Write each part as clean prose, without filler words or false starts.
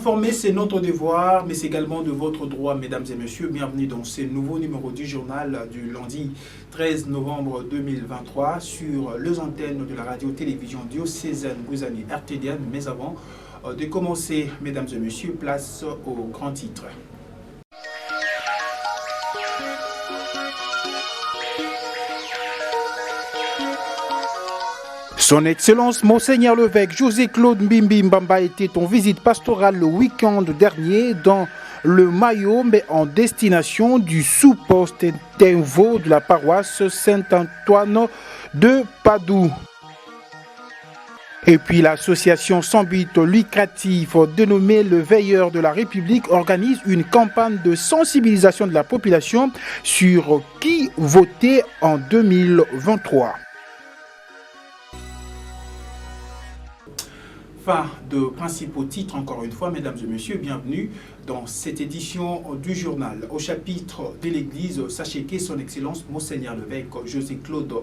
informer, c'est notre devoir, mais c'est également de votre droit, mesdames et messieurs. Bienvenue dans ce nouveau numéro du journal du lundi 13 novembre 2023 sur les antennes de la radio-télévision diocésaine Bouzani RTDN. Mais avant de commencer, mesdames et messieurs, place au grand titre. Son Excellence Monseigneur l'évêque José-Claude Mbimbi Mbamba était en visite pastorale le week-end dernier dans le Mayombe en destination du sous-poste Tenvo de la paroisse Saint-Antoine de Padoue. Et puis l'association sans but lucratif dénommée le Veilleur de la République organise une campagne de sensibilisation de la population sur qui voter en 2023. Fin de principaux titres, encore une fois, mesdames et messieurs, bienvenue dans cette édition du journal. Au chapitre de l'Église, sachez que son Excellence Monseigneur l'évêque José-Claude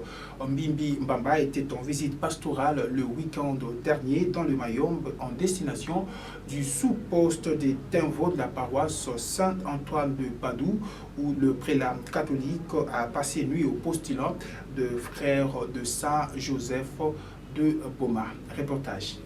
Mbimbi Mbamba était en visite pastorale le week-end dernier dans le Mayombe en destination du sous-poste des Tenvo de la paroisse Saint-Antoine de Padoue où le prélat catholique a passé nuit au postulat de frères de Saint-Joseph de Boma. Reportage.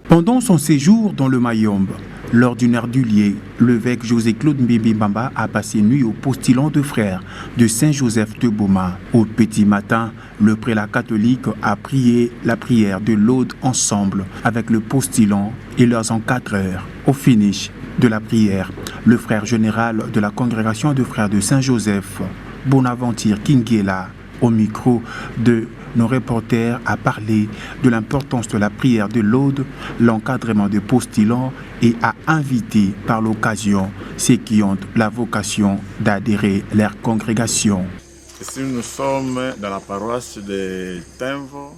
Pendant son séjour dans le Mayombe, l'ordinaire du lieu, l'évêque José-Claude Mbimbi Mbamba a passé nuit au postillon de frères de Saint-Joseph de Boma. Au petit matin, le prélat catholique a prié la prière de l'Aude ensemble avec le postillon et leurs encadreurs. Au finish de la prière, le frère général de la congrégation de frères de Saint-Joseph, Bonaventure Kingela, au micro de nos reporters, a parlé de l'importance de la prière de l'Aude, l'encadrement des postillons et a invité par l'occasion ceux qui ont la vocation d'adhérer à leur congrégation. Ici, nous sommes dans la paroisse de Tenvo.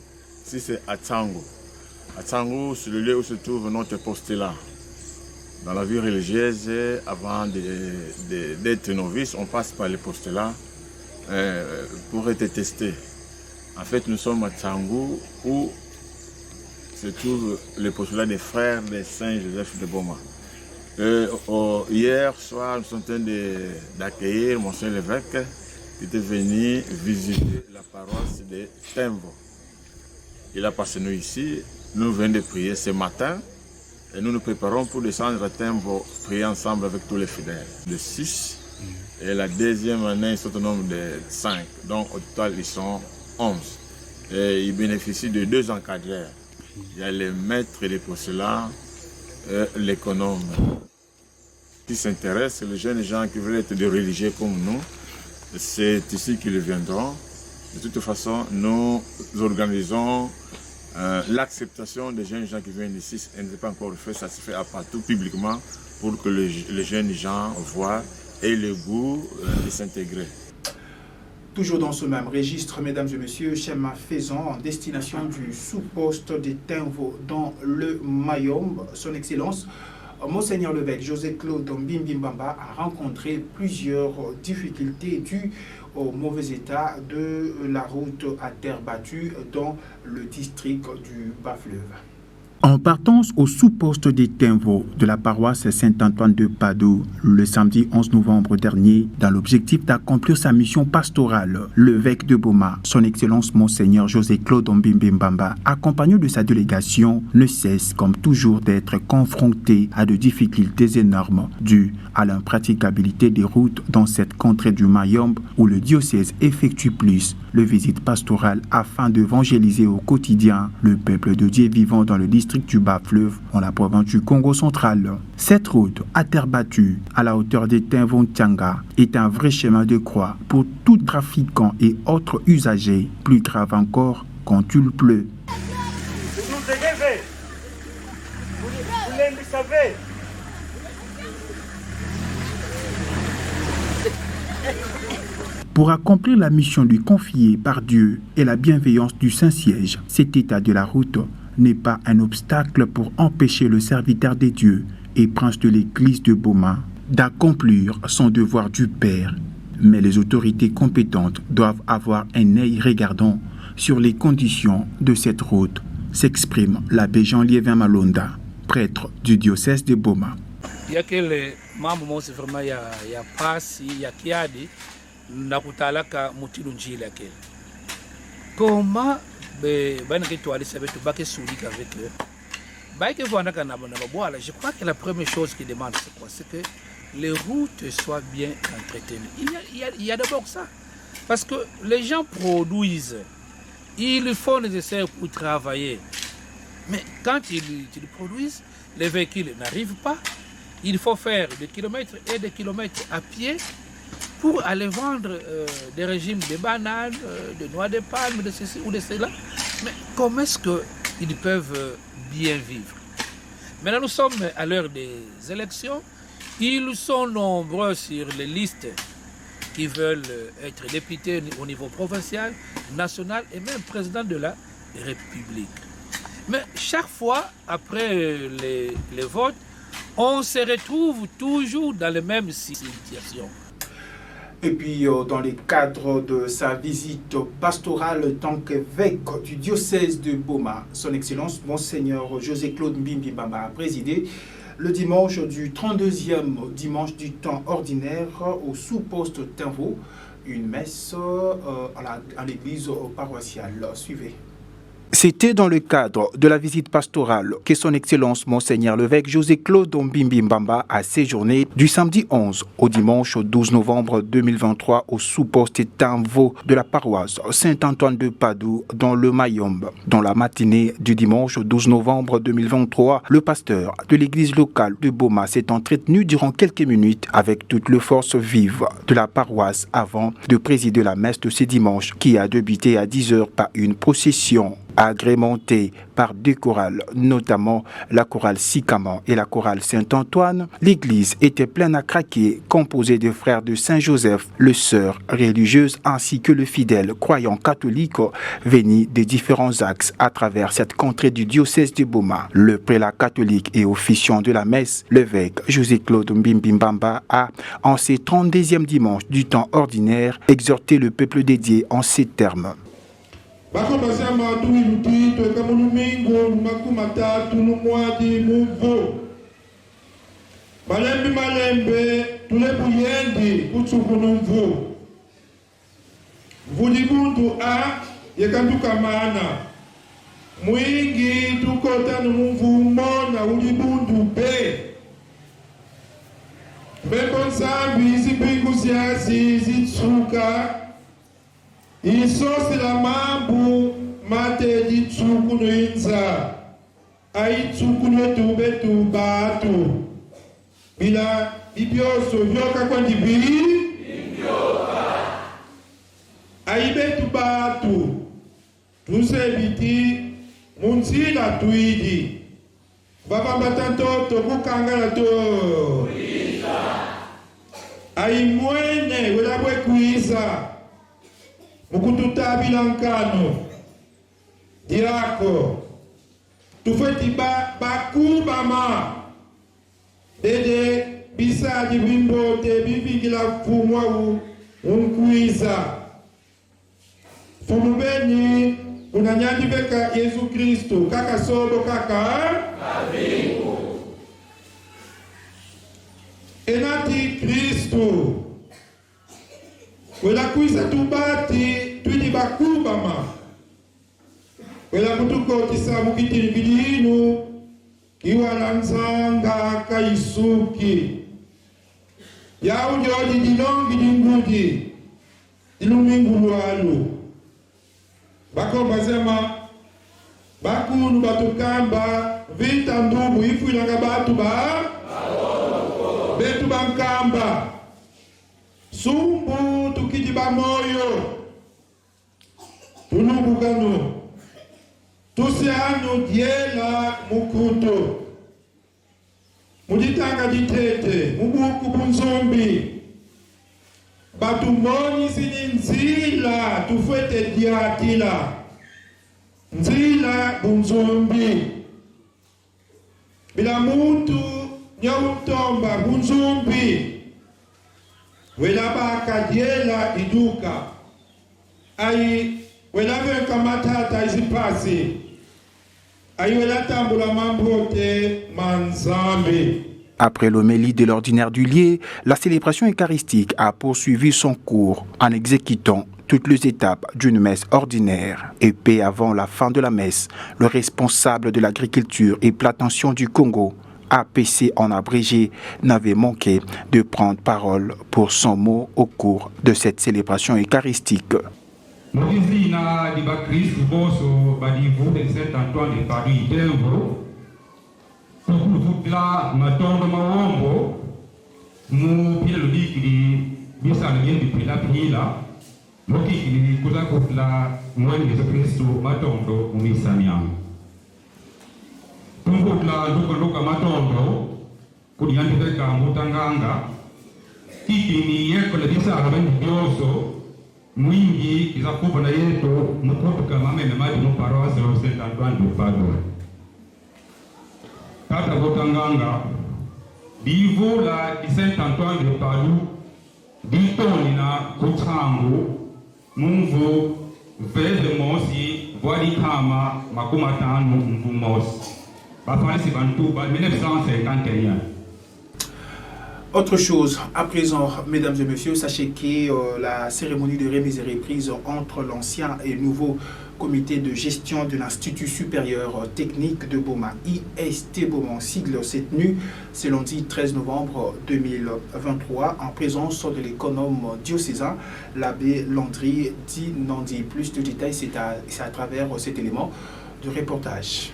Ici, c'est à Tsango. À Tsango, c'est le lieu où se trouve notre postulat. Dans la vie religieuse, avant d'être novice, on passe par les postulats pour être testé. En fait, nous sommes à Tsango où se trouve le postulat des frères de Saint-Joseph de Boma. Hier soir, nous sommes en train d'accueillir Monseigneur l'évêque qui était venu visiter la paroisse de Tenvo. Il a passé nous ici, nous venons de prier ce matin et nous nous préparons pour descendre à Tenvo, prier ensemble avec tous les fidèles. De 6 et la deuxième année, ils sont au nombre de 5, donc au total ils sont 11. Et ils bénéficient de 2 encadreurs. Il y a les maîtres et les postulats, l'économe. Qui s'intéressent, les jeunes gens qui veulent être des religieux comme nous, c'est ici qu'ils viendront. De toute façon, nous organisons l'acceptation des jeunes gens qui viennent ici. Elle n'est pas encore fait, ça se fait à partout publiquement pour que les jeunes gens voient et le goût de s'intégrer. Toujours dans ce même registre, mesdames et messieurs, schéma faisant en destination du sous-poste de Tenvo dans le Mayombe, son Excellence Monseigneur l'évêque José-Claude Mbimbi Mbamba a rencontré plusieurs difficultés dues au mauvais état de la route à terre battue dans le district du Bas-Fleuve. En partance au sous-poste des Tenvo de la paroisse Saint-Antoine de Padoue le samedi 11 novembre dernier, dans l'objectif d'accomplir sa mission pastorale, l'évêque de Boma, son Excellence Monseigneur José-Claude Mbimbi Mbamba, accompagné de sa délégation, ne cesse comme toujours d'être confronté à de difficultés énormes dues à l'impraticabilité des routes dans cette contrée du Mayombe où le diocèse effectue plus le visite pastorale afin d'évangéliser au quotidien le peuple de Dieu vivant dans le district du Bas-Fleuve, dans la province du Congo central. Cette route à terre battue, à la hauteur des Tenvo-Ntianga, est un vrai chemin de croix pour tout trafiquant et autres usagers, plus grave encore quand il pleut. Pour accomplir la mission lui confiée par Dieu et la bienveillance du Saint-Siège, cet état de la route n'est pas un obstacle pour empêcher le serviteur des dieux et prince de l'église de Boma d'accomplir son devoir du Père. Mais les autorités compétentes doivent avoir un œil regardant sur les conditions de cette route, s'exprime l'abbé Jean-Liévin Malonda, prêtre du diocèse de Boma. Il y a que les membres, c'est vraiment, il y a Pasi, il y a Kiadi, Nakutalaka, Mutilunjil, comment, je crois que la première chose qu'ils demandent, c'est quoi? C'est que les routes soient bien entretenues. Il y a d'abord ça. Parce que les gens produisent, ils font nécessaire pour travailler. Mais quand ils produisent, les véhicules n'arrivent pas. Il faut faire des kilomètres et des kilomètres à pied pour aller vendre des régimes de bananes, de noix de palme, de ceci ou de cela. Mais comment est-ce qu'ils peuvent bien vivre? Maintenant, nous sommes à l'heure des élections. Ils sont nombreux sur les listes qui veulent être députés au niveau provincial, national et même président de la République. Mais chaque fois, après les votes, on se retrouve toujours dans les mêmes situations. Et puis, dans le cadre de sa visite pastorale en tant qu'évêque du diocèse de Boma, son Excellence, Monseigneur José-Claude Mbimbi Mbamba a présidé le dimanche du 32e dimanche du temps ordinaire au sous-poste Tinvo, une messe à l'église paroissiale. Suivez. C'était dans le cadre de la visite pastorale que son Excellence Monseigneur l'évêque José-Claude Mbimbi Mbamba a séjourné du samedi 11 au dimanche 12 novembre 2023 au sous-poste Tinvo de la paroisse Saint-Antoine de Padoue dans le Mayombe. Dans la matinée du dimanche 12 novembre 2023, le pasteur de l'église locale de Boma s'est entretenu durant quelques minutes avec toute la force vive de la paroisse avant de présider la messe de ce dimanche qui a débuté à 10h par une procession agrémentée par deux chorales, notamment la chorale Sikaman et la chorale Saint-Antoine. L'église était pleine à craquer, composée des frères de Saint-Joseph, les sœurs religieuses ainsi que le fidèle croyant catholique venus des différents axes à travers cette contrée du diocèse de Boma. Le prélat catholique et officiant de la messe, l'évêque José-Claude Mbimbi Mbamba a, en ces 32e dimanches du temps ordinaire, exhorté le peuple dédié en ces termes. Bakobasema tuiluti tweka mulumingo makumatatu lumwadi muvo malembe malembe tule buyendi kutsuku numvu vulibundu a yekanduka mana mwingi tukota numvumo na ulibundu be mbeko nsambi zipingu ziasi zitsuka isosi la mambu mate di tsuku no inza ai tsuku no tube tubatu bila ibioso vyoka kwa ndibi ai betu batu tuse biti munzila tuidi babamba tanto kukangala to ai mwene wala bwe kuiza mukututabila nkano diako tufeti bakubama dede bisaji bimbote bivingila fumwa unkwiza fumubeni unanyandi beka Yesu Kristo kaka sobo kaka kabingu enati Kristo wela kuisa tubati twidi bakubama wela kutuko kisabu kitilibilinu kiwala nzanga kaisuki yaujodi dilongi dingudi dilumingu lwalu bakombazema bakunu batukamba vita ndugu ifuilanga batu betu bankamba sumbu tukijiba moyo tulubugano tusianu diela mukuto mujitanga ditete mubuku bunzombi batumoni sini nzila tufete diatila nzila bunzombi bila mutu nyautomba bunzombi wela baka diela iduka ai wela venka matata izipasi Ayola tambula mambote manzambe. Après l'homélie de l'ordinaire du lieu, la célébration eucharistique a poursuivi son cours en exécutant toutes les étapes d'une messe ordinaire. Et peu avant la fin de la messe, le responsable de l'agriculture et plantation du Congo, APC en abrégé, n'avait manqué de prendre parole pour son mot au cours de cette célébration eucharistique. La matongo maombo mu pila lobiki bisa ngeni pila pila loki kuza kufla mwani Yesu Kristo matondo mumisanyam tungo la luka matondo kudiandika ka mutanganga kiki yeko le bisa abandi dioso mwingi kizakuba na yeto mukutuka mamene mali mu paroisse de Saint Antoine du Padoue. Kata Botanganga, divo la di Saint-Antoine de Padoue, di Tonina Kutsango, Mungo, Vede Mosi, Wadikama, Makumatano, Mvumos. Bafalisi Bantou, 1951. Autre chose, à présent, mesdames et messieurs, sachez que la cérémonie de remise et reprise entre l'ancien et le nouveau comité de gestion de l'Institut supérieur technique de Boma, IST Boma en sigle, s'est tenue ce lundi 13 novembre 2023 en présence de l'économe diocésain, l'abbé Landry Di Nandi. Plus de détails, c'est à travers cet élément de reportage.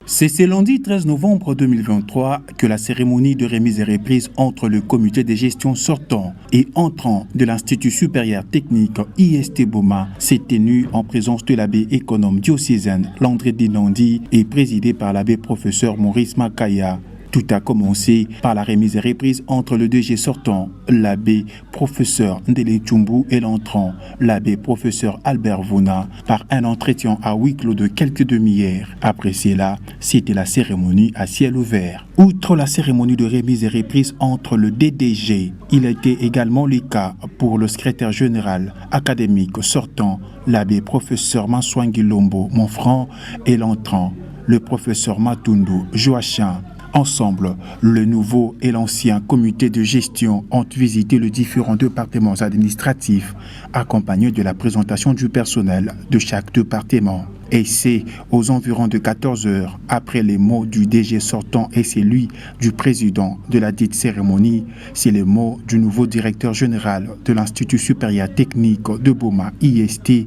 C'est ce lundi 13 novembre 2023 que la cérémonie de remise et reprise entre le comité de gestion sortant et entrant de l'Institut supérieur technique IST Boma s'est tenue en présence de l'abbé économe diocésain Landry Di Nandi et présidée par l'abbé professeur Maurice Makaya. Tout a commencé par la remise et reprise entre le DG sortant, l'abbé professeur Ndele Chumbu, et l'entrant, l'abbé professeur Albert Vona, par un entretien à huis clos de quelques demi-heures. Après cela, c'était la cérémonie à ciel ouvert. Outre la cérémonie de remise et reprise entre le DDG, il était également le cas pour le secrétaire général académique sortant, l'abbé professeur Manswangi Lombo Monfranc, et l'entrant, le professeur Matundu Joachim. Ensemble, le nouveau et l'ancien comité de gestion ont visité les différents départements administratifs, accompagnés de la présentation du personnel de chaque département. Et c'est aux environs de 14 heures, après les mots du DG sortant et celui du président de la dite cérémonie, c'est les mots du nouveau directeur général de l'Institut supérieur technique de Boma, IST,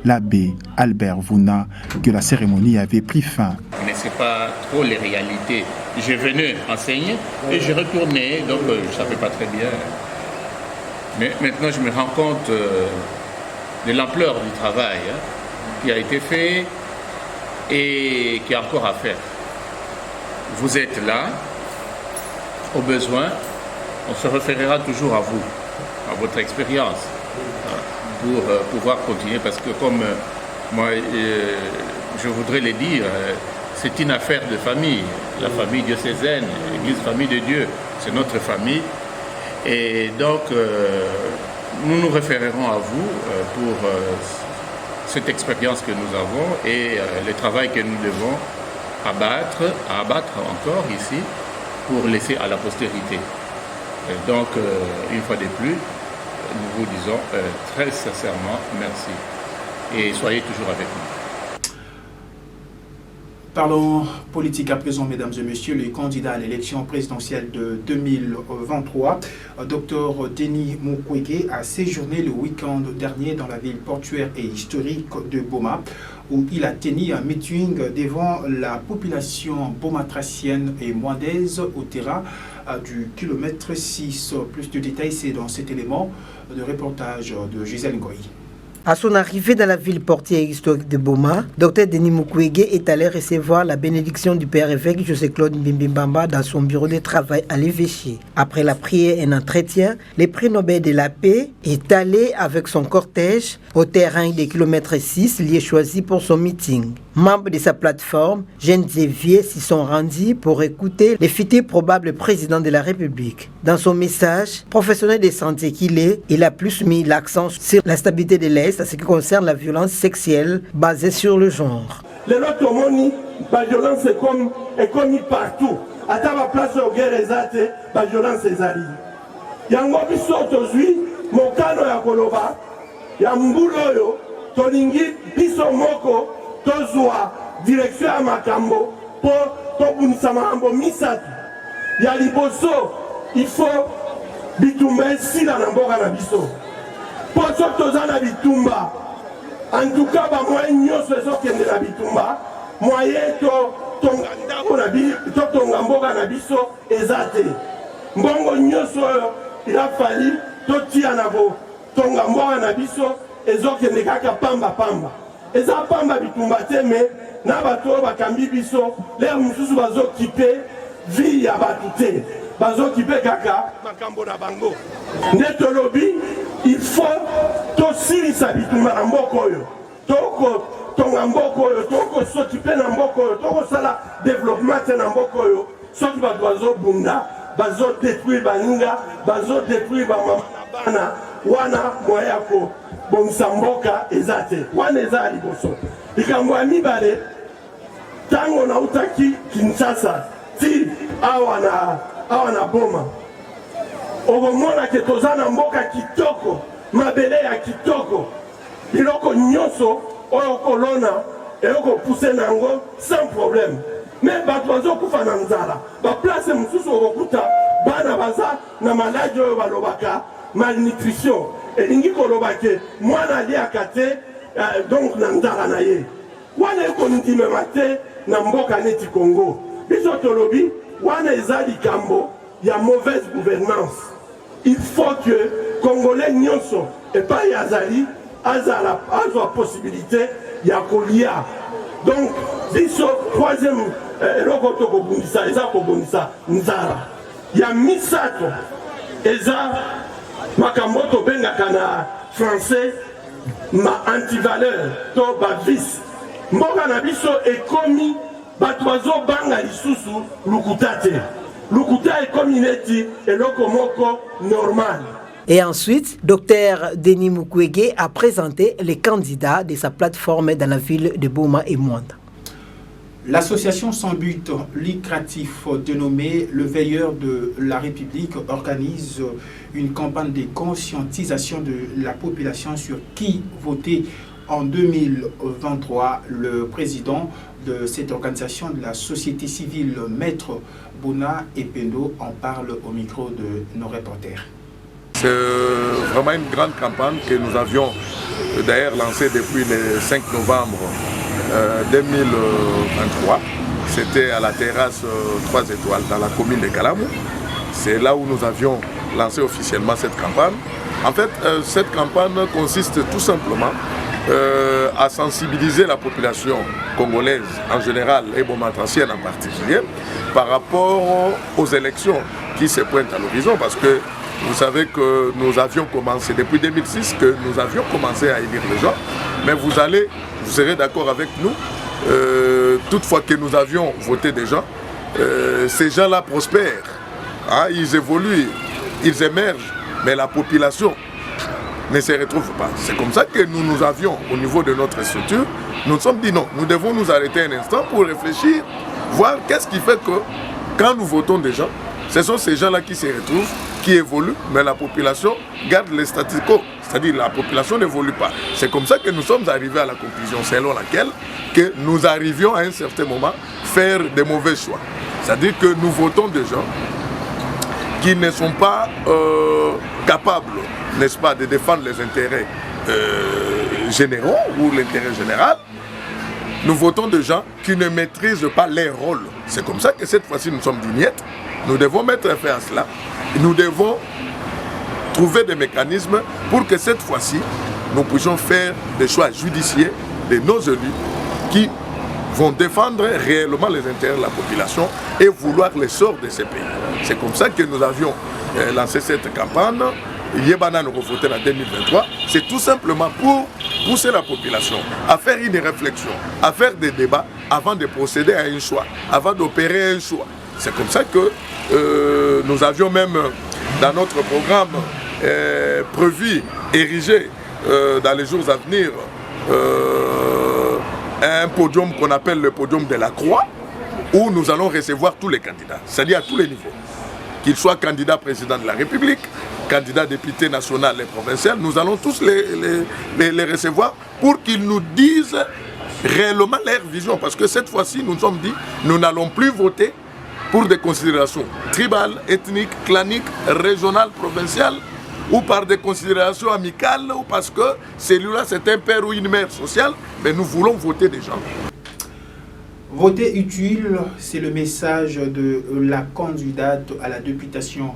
l'abbé Albert Vona, que la cérémonie avait pris fin. Mais ce n'est pas trop les réalités. J'ai venu enseigner et j'ai retourné, donc je ne savais pas très bien. Mais maintenant, je me rends compte de l'ampleur du travail qui a été fait et qui est encore à faire. Vous êtes là, au besoin, on se référera toujours à vous, à votre expérience, pour pouvoir continuer, parce que comme moi, je voudrais le dire, c'est une affaire de famille, la famille diocésaine, l'Église famille de Dieu, c'est notre famille. Et donc, nous nous référerons à vous pour cette expérience que nous avons et le travail que nous devons abattre encore ici pour laisser à la postérité. Et donc, une fois de plus, nous vous disons très sincèrement merci et soyez toujours avec nous. Parlons politique à présent, mesdames et messieurs. Les candidats à l'élection présidentielle de 2023, Dr Denis Mukwege, a séjourné le week-end dernier dans la ville portuaire et historique de Boma, où il a tenu un meeting devant la population bomatracienne et moindaise au terrain du kilomètre 6. Plus de détails, c'est dans cet élément de reportage de Gisèle Ngoï. À son arrivée dans la ville portière historique de Boma, Dr Denis Mukwege est allé recevoir la bénédiction du père évêque José-Claude Mbimbamba dans son bureau de travail à l'évêché. Après la prière et un entretien, le prix Nobel de la paix est allé avec son cortège au terrain des kilomètres 6, lieu choisi pour son meeting. Membres de sa plateforme, jeunes et vieux s'y sont rendus pour écouter le futur probable président de la République. Dans son message, professionnel de santé qu'il est, il a plus mis l'accent sur la stabilité de l'Est à ce qui concerne la violence sexuelle basée sur le genre. Les lots moni, la violence est comme partout. À ta place au guerre ezate, la violence est ali. Yango biso tozui, mokano ya koloba, ya mbulo yo, tolingi biso moko, tozwa direction ya makambo, po tobunisa makambo misatu. Ya liboso, il faut bitumba esila na mboka na biso. Po toza na bitumba, en tout cas, moi, nyonso ezokende na bitumba, moyen tonga ndako na biso, tonga mboka na biso ezate. Mbongo nyonso il a fallu totia na bo tonga mboka na biso ezokende kaka pamba pamba. Eza pamba bitumba te mais na bato bakambi biso les mususu bazokipe vie ya bato te. Bazokipe kaka makambo na bango. Nde lobi il faut tosilisa bitumba na mboka oyo. Toko tonga mboka oyo, toko s'occuper na mboka oyo, toko sala développement te na mboka oyo. Soki bato bazobunda, bazodétruire baninga, bazodétruire bamama na bana, wana moya ko bongisa mboka eza te. Wana eza liboso. Likambo ya mibale, tango na utaki Kinshasa, ti awa na Boma. Okomona ke toza na mboka kitoko, mabele ya kitoko. Biloko nyonso oyo kolona eyoko pousse nango sans problème. Mais bato bazokufa na nzala. Ba place mususu okokuta bana baza na maladi oyo balobaka malnutrition. Elingi koloba ke mwana aliaka te donc na nzala na ye. Wana ekondimema te na mboka neti Congo. Biso tolobi wana eza likambo ya mauvaise gouvernance. Il faut que Congolais nyonso epai azali azwa possibilité ya kolia. Donc biso troisième eloko tokobundisa eza kobundisa nzala ya misato eza makambo tobengaka na français ma antivaleur to bavice. Mboka na biso ekomi bato bazobanga lisusu lukuta te. Lukuta ekomi neti eloko moko normal. Et ensuite, Dr Denis Mukwege a présenté les candidats de sa plateforme dans la ville de Boma et Mwanda. L'association sans but lucratif dénommée Le Veilleur de la République organise une campagne de conscientisation de la population sur qui voter en 2023. Le président de cette organisation de la société civile, Maître Bona Ependo, en parle au micro de nos reporters. C'est vraiment une grande campagne que nous avions d'ailleurs lancée depuis le 5 novembre 2023. C'était à la terrasse 3 étoiles dans la commune de Kalamou. C'est là où nous avions lancé officiellement cette campagne. En fait, cette campagne consiste tout simplement à sensibiliser la population congolaise en général et bomatrancienne en particulier par rapport aux élections qui se pointent à l'horizon, parce que vous savez que nous avions commencé, depuis 2006, que nous avions commencé à élire les gens, mais vous serez d'accord avec nous, toutefois que nous avions voté des gens, ces gens-là prospèrent, hein, ils évoluent, ils émergent, mais la population ne se retrouve pas. C'est comme ça que nous avions, au niveau de notre structure, nous nous sommes dit non, nous devons nous arrêter un instant pour réfléchir, voir qu'est-ce qui fait que quand nous votons des gens, ce sont ces gens-là qui se retrouvent, qui évoluent, mais la population garde les statu quo. C'est-à-dire la population n'évolue pas. C'est comme ça que nous sommes arrivés à la conclusion selon laquelle que nous arrivions à un certain moment faire des mauvais choix. C'est-à-dire que nous votons des gens qui ne sont pas capables, n'est-ce pas, de défendre les intérêts généraux ou l'intérêt général. Nous votons des gens qui ne maîtrisent pas leur rôle. C'est comme ça que cette fois-ci nous sommes dignettes. Nous devons mettre fin à cela. Nous devons trouver des mécanismes pour que cette fois-ci, nous puissions faire des choix judiciaires de nos élus qui vont défendre réellement les intérêts de la population et vouloir le sort de ces pays. C'est comme ça que nous avions lancé cette campagne. Yébana nous voter en 2023. C'est tout simplement pour pousser la population à faire une réflexion, à faire des débats avant de procéder à un choix, avant d'opérer un choix. C'est comme ça que nous avions même dans notre programme prévu, érigé dans les jours à venir, un podium qu'on appelle le podium de la Croix, où nous allons recevoir tous les candidats, c'est-à-dire à tous les niveaux. Qu'ils soient candidats président de la République, candidats députés national et provincial, nous allons tous les recevoir pour qu'ils nous disent réellement leur vision. Parce que cette fois-ci, nous nous sommes dit, nous n'allons plus voter pour des considérations tribales, ethniques, claniques, régionales, provinciales, ou par des considérations amicales, ou parce que celui-là c'est un père ou une mère sociale, mais nous voulons voter des gens. Voter utile, c'est le message de la candidate à la députation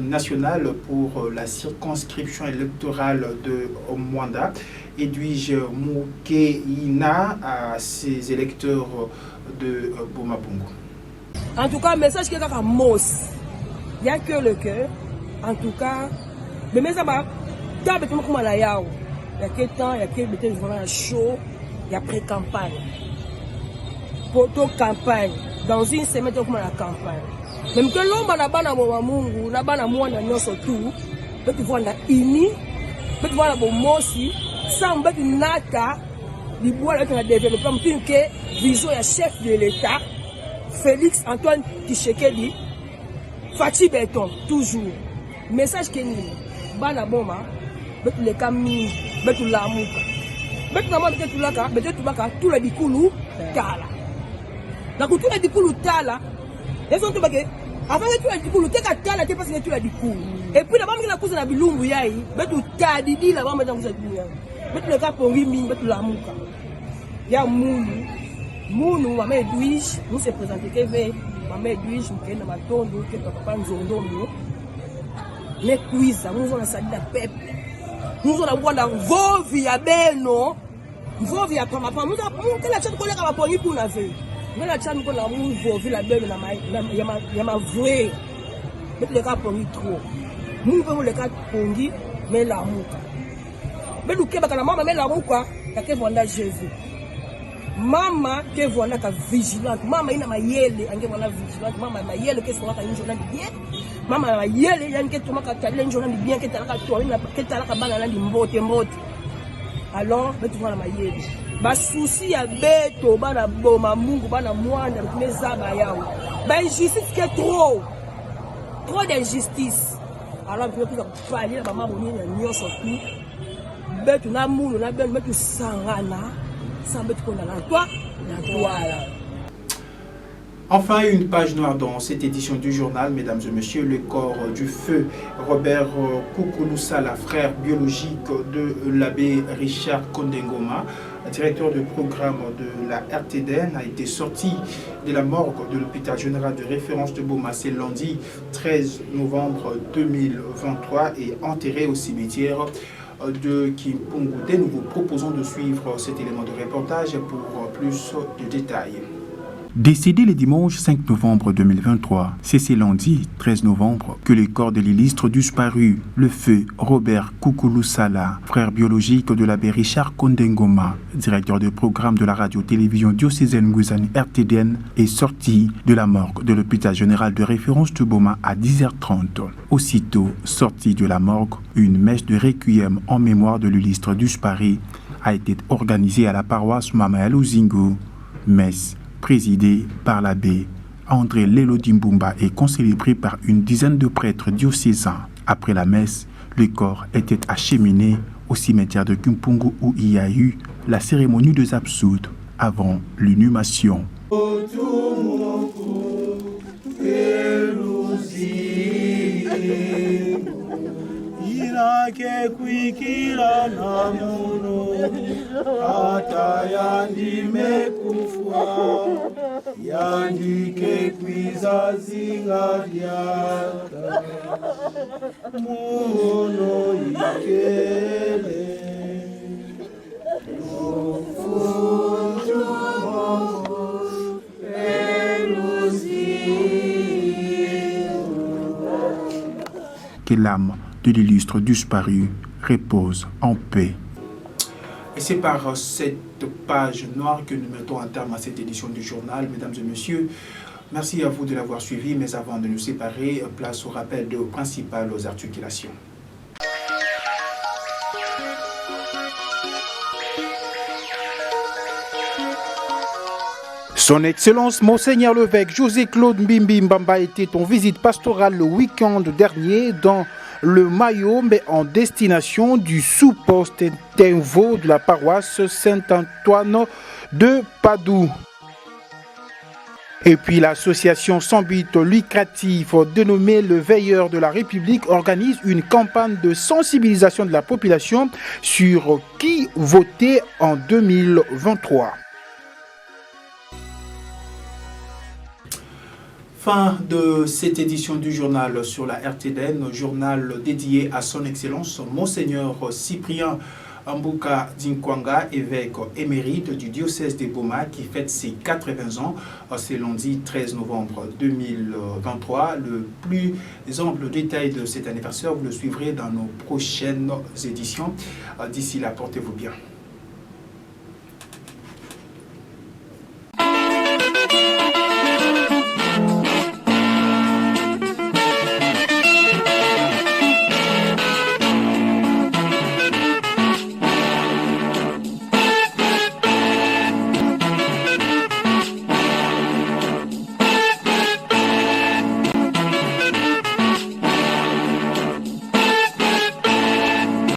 nationale pour la circonscription électorale de Mwanda, Edwige Mukeina, à ses électeurs de Boma-Bongo. En tout cas, le message qui est à Mos, il n'y a que le cœur. En tout cas, le message il y a quel temps, il y a quel chaud, il y a pré-campagne. Proto-campagne. Dans une semaine, il y a la campagne. Même que l'homme n'a pas de n'a pas de surtout, peut voir la ini, peut voir la mosi, sans peut nata, il boit la développement, que vision ya chef de l'État, Félix Antoine Tshisekedi, Fatih Béton, toujours. Message que nous, bana boma, peut les camis, peut la mouka, peut la mouka, peut la ka, peut tout le dikoulou, tala. La couture du koulou tala, les gens te baguent. Avant que tu aies du koulou, tu as tala, tu passes que tu as du koulou. Et puis d'abord que la couche n'a pas l'umbu yaï, mais tu t'as dit là-bas maintenant vous êtes bien. Mais tu le cas pour rimi, mais tu la mouka. Il y a Mounou, ma mère Edwige, nous s'est présenté Kevin, ma mère Edwige, nous sommes dans ma tombe, nous sommes papa Nzondo, mais quiz, nous sommes salé la peuple. Nous sommes dans vos vies à Beno, vos vies à Pama, nous avons que la chatte collègue à ma poignée pour la veille. Nous la chatte pour la vos vies à Beno, il y a ma vraie. Mais le cas pour trop. Nous pouvons le cas pour mais la mouka. Mais nous qui la maman, mais la mouka, il y a que voilà Jésus. Maman qui voilà vigilante, maman il n'a pas yélé, il voilà vigilante, maman m'a yélé que soit une journée bien, maman m'a yélé, il y a que tu m'as qu'à une journée bien, que tu as qu'à banana de mbote. Alors, tu vois la yélé. Ba souci ya beto, bana boma mungu, bana mwanda, mais zaba yao. Ba injustice qui est trop d'injustice. Alors, je peux parler de maman bonnie, il y a surtout. Beto na moulou, na ben, beto sangana. Enfin, une page noire dans cette édition du journal, mesdames et messieurs, le corps du feu Robert Koukoulou-Sala, frère biologique de l'abbé Richard Kondengoma, directeur de programme de la RTDN, a été sorti de la morgue de l'hôpital général de référence de Boma ce lundi 13 novembre 2023 et enterré au cimetière de Kimpungude. Nous vous proposons de suivre cet élément de reportage pour plus de détails. Décédé le dimanche 5 novembre 2023, c'est ce lundi 13 novembre que le corps de l'illustre disparu, le feu Robert Koukoulou-Sala, frère biologique de l'abbé Richard Kondengoma, directeur de programme de la radio-télévision diocésaine Ngouzani RTDN, est sorti de la morgue de l'hôpital général de référence de Boma à 10h30. Aussitôt sorti de la morgue, une messe de requiem en mémoire de l'illustre disparu a été organisée à la paroisse Mama Zingo. Messe présidé par l'abbé André Lelo Dimbumba et concélébré par une dizaine de prêtres diocésains. Après la messe, le corps était acheminé au cimetière de Kimpungu où il y a eu la cérémonie des absoutes avant l'inhumation. Ke kuikira na muno hata yandime kufwa yandike kwizazi ngadyata muno ikele Que l'âme de l'illustre disparu repose en paix. Et c'est par cette page noire que nous mettons un terme à cette édition du journal, mesdames et messieurs. Merci à vous de l'avoir suivi, mais avant de nous séparer, place au rappel de principales articulations. Son Excellence Monseigneur l'évêque José-Claude Mbimbi Mbamba était en visite pastorale le week-end dernier dans le Mayo, mais en destination du sous-poste Tenvo de la paroisse Saint-Antoine de Padoue. Et puis l'association sans but lucratif dénommée Le Veilleur de la République organise une campagne de sensibilisation de la population sur qui voter en 2023. Fin de cette édition du journal sur la RTDN, journal dédié à son Excellence Monseigneur Cyprien Mbouka Dinkwanga, évêque émérite du diocèse de Boma, qui fête ses 80 ans. C'est lundi 13 novembre 2023. Le plus ample détail de cet anniversaire, vous le suivrez dans nos prochaines éditions. D'ici là, portez-vous bien.